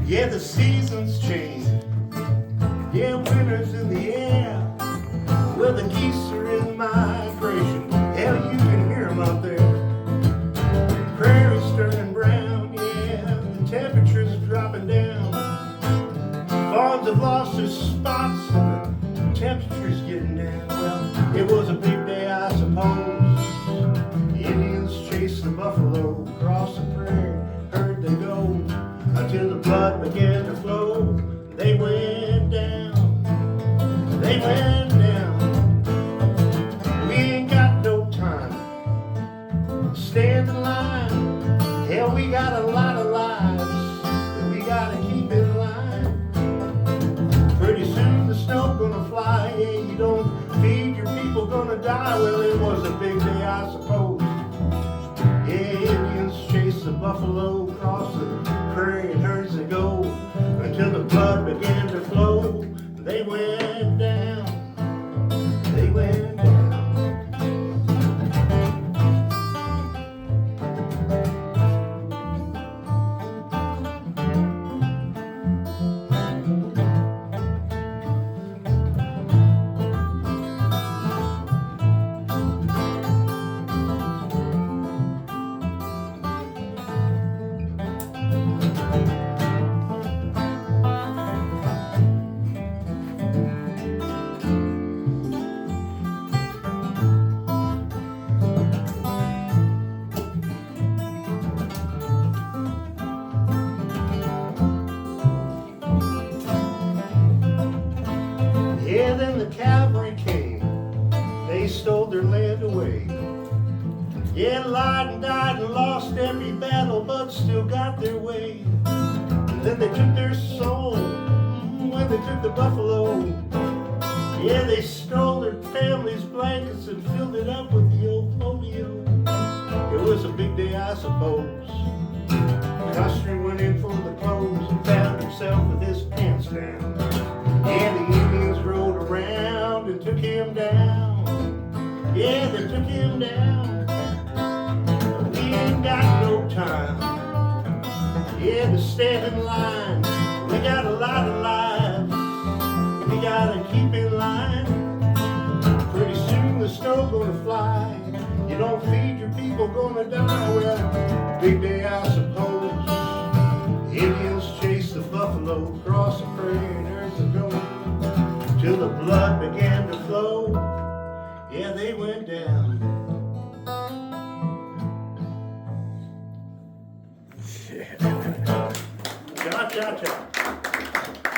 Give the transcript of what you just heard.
Yeah, the seasons change. Yeah, winter's in the air. Well, the geese are in migration. Hell, you can hear them out there. Prairie's turning brown. Yeah, the temperature's dropping down. Farms have lost their spots. The temperature's getting down. Well, it was a big day, I suppose. The Indians chased the buffalo across the prairie. Heard they go until the blood began to flow. They went down. They went down. We ain't got no time. Stand in line. Hell, we got a lot of lives that we gotta keep in line. Pretty soon the snow gonna fly. Yeah, you don't feed your people, gonna die. Well, it was a big day, I suppose. Yeah, Indians chased the buffalo across the prairie and herds they go until the blood began to flow. They went down. They went down. Yeah, then the cavalry came. They stole their land away. Yeah, lied and died and lost every battle, but still got their way. And then they took their soul when they took the buffalo. Yeah, they stole their family's blankets and filled it up with the old polio. It was a big day, I suppose. Custer went in for the clothes and found himself with his pants down. Yeah, the Indians rode around and took him down. Yeah, they took him down. We ain't got no time. Yeah, to stand in line. We got a lot of lives we gotta keep in line. Pretty soon the snow gonna fly. You don't feed your people, gonna die. Well, big day, I suppose. Indians chased the buffalo across the prairie and herds of gold till the blood began to flow. Yeah, they went down. Cha cha cha.